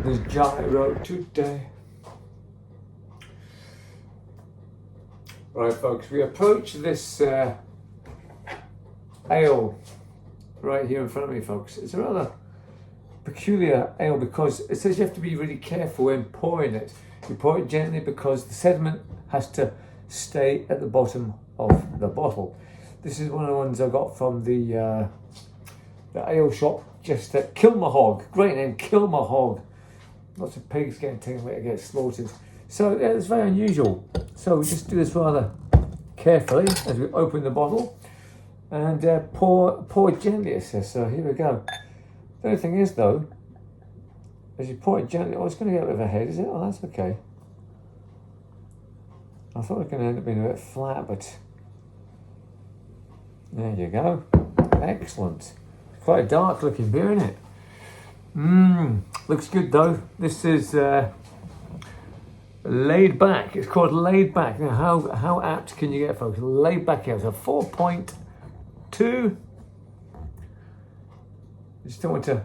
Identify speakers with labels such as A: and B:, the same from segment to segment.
A: There's gyro today. Right, folks, we approach this ale right here in front of me, folks. It's a rather peculiar ale because it says you have to be really careful when pouring it. You pour it gently because the sediment has to stay at the bottom of the bottle. This is one of the ones I got from the ale shop just at Kilmahog. Great name, Kilmahog. Lots of pigs getting taken away to get slaughtered. So yeah, it's very unusual. So we just do this rather carefully as we open the bottle and pour it gently, it says. So here we go. The only thing is though, as you pour it gently, oh, it's going to get a bit of a head, is it? Oh, that's okay. I thought it was going to end up being a bit flat, but there you go. Excellent. Quite a dark looking beer, isn't it? Looks good though. This is Laid Back. It's called Laid Back. Now, how apt can you get, folks? Laid Back here. So 4.2. I just don't want to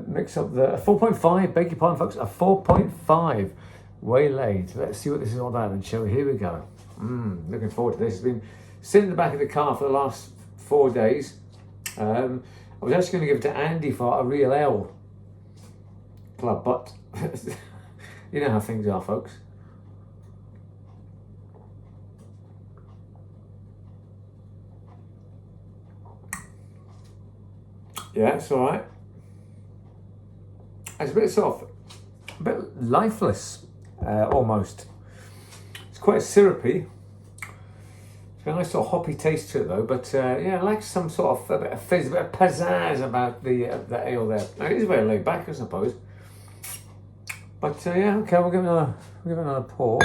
A: mix up the 4.5. Beg your pardon, folks. A 4.5 waylaid. Let's see what this is all about and shall we? Here we go. Looking forward to this. It's been sitting in the back of the car for the last 4 days. I was actually going to give it to Andy for a real ale club, but you know how things are, folks. Yeah, it's all right. It's a bit soft, a bit lifeless, almost. It's quite syrupy. It's got a nice sort of hoppy taste to it though, but yeah, I like some sort of a bit of fizz, a bit of pizzazz about the ale there. Now, it is very laid back, I suppose. But yeah, okay, we'll give it another pour.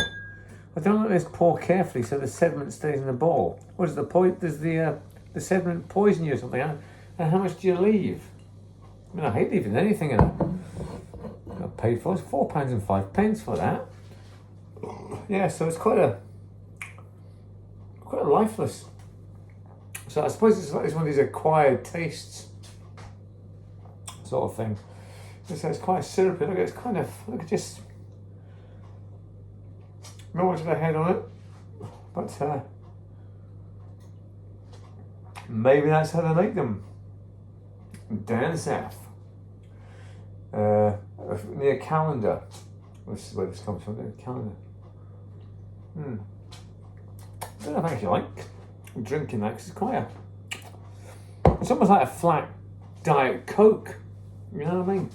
A: I don't let this pour carefully so the sediment stays in the bowl. What is the point? Does the sediment poison you or something? And how much do you leave? I mean, I hate leaving anything in it. I paid for it. It's £4.05 for that. Yeah, so it's quite a lifeless. So I suppose it's one of these acquired tastes sort of thing. So it's quite syrupy. Look, it's kind of, look at just not much of a head on it, but maybe that's how they make them down south, near Calendar. This is where this comes from. Calendar. I don't know if I actually like drinking that because it's almost like a flat Diet Coke. You know what I mean?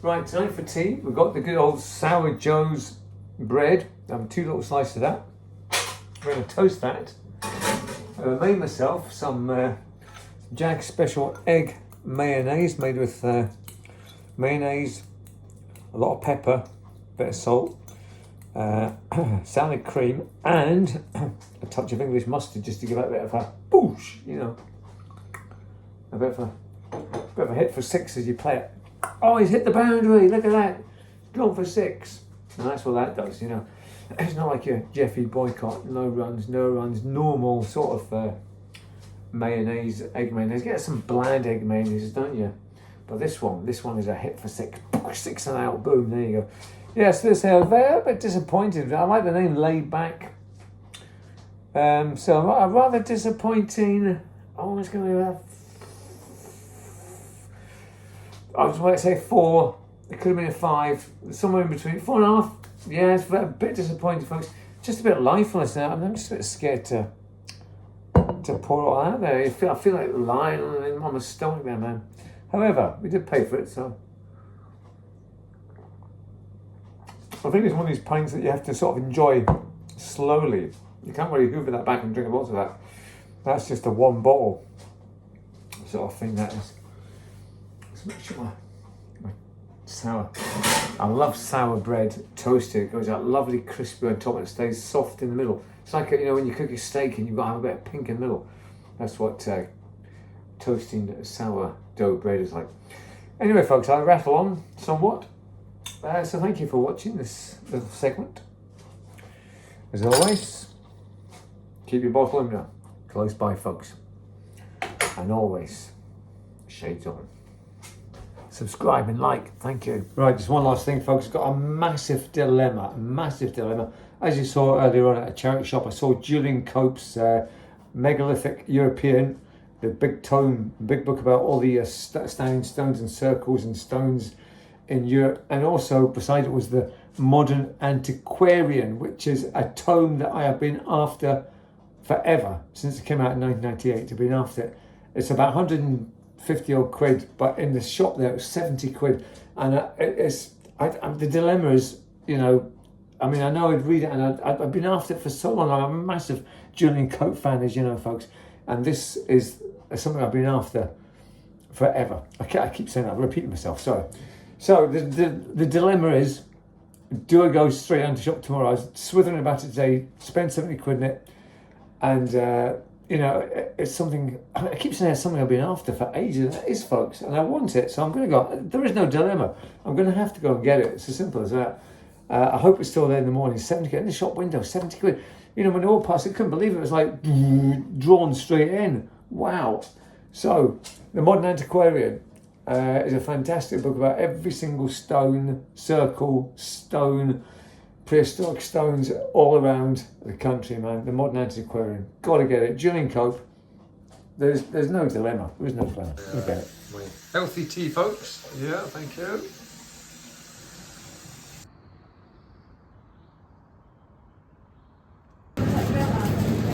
A: Right, tonight for tea, we've got the good old Sour Joe's bread. Two little slices of that. We're going to toast that. I made myself some Jack Special egg mayonnaise made with mayonnaise, a lot of pepper, bit of salt, salad cream, and a touch of English mustard just to give it a bit of a boosh, you know. A bit of a hit for six as you play it. Oh, he's hit the boundary, look at that. Gone for six. And that's what that does, you know. It's not like your Jeffy Boycott, no runs, normal sort of mayonnaise, egg mayonnaise. Get some bland egg mayonnaise, don't you? But this one is a hit for six. 6 and out, boom, there you go. Yes, this is very a bit disappointed. I like the name Laid Back. So a rather disappointing. Oh, it's going to be about. I was going to say 4. It could have been a 5. Somewhere in between. 4.5. Yeah, it's a bit disappointing, folks. Just a bit lifeless now. I'm just a bit scared to pour it all out there. I feel like lying on my stomach there, man. However, we did pay for it, so. I think it's one of these pints that you have to sort of enjoy slowly. You can't really hoover that back and drink a lot of that. That's just a one bottle sort of thing, that is. Let's make sure my sour. I love sour bread toasted. It goes out lovely crispy on top and it stays soft in the middle. It's like, you know, when you cook a steak and you've got to have a bit of pink in the middle. That's what toasting sourdough bread is like. Anyway, folks, I'll rattle on somewhat. So thank you for watching this little segment. As always, keep your bottle opener close by, folks. And always, shades on. subscribe and like. Thank you. Right, just one last thing, folks. I've got a massive dilemma. As you saw earlier on at a charity shop, I saw Julian Cope's Megalithic European, the big book about all the standing stones and circles and stones in Europe, and also beside it was the Modern Antiquarian, which is a tome that I have been after forever, since it came out in 1998. I've been after it. It's about 150 odd quid, but in the shop there it was 70 quid. And the dilemma is, you know, I mean, I know I'd read it, and I've been after it for so long. I'm a massive Julian Cope fan, as you know, folks, and this is something I've been after forever. I keep saying that, I'm repeating myself, sorry. So the dilemma is, do I go straight down to shop tomorrow? I was swithering about it today, spend 70 quid in it, and you know, it's something, I keep saying it's something I've been after for ages, and it is, folks, and I want it, so I'm going to go. There is no dilemma. I'm going to have to go and get it. It's as simple as that. I hope it's still there in the morning. 70 quid in the shop window, 70 quid. You know, when they all passed, I couldn't believe it. It was like drawn straight in. Wow. So, The Modern Antiquarian is a fantastic book about every single stone, circle, stone, prehistoric stones all around the country, man. The Modern Antiquarian. Gotta get it. Julian Cope. There's no dilemma. There is no dilemma. Okay. Healthy tea, folks. Yeah, thank you.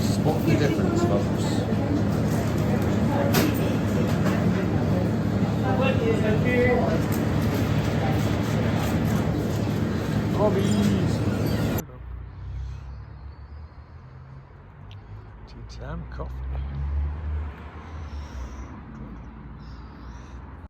A: Spot the difference, folks. Hobbies. Tea time coffee.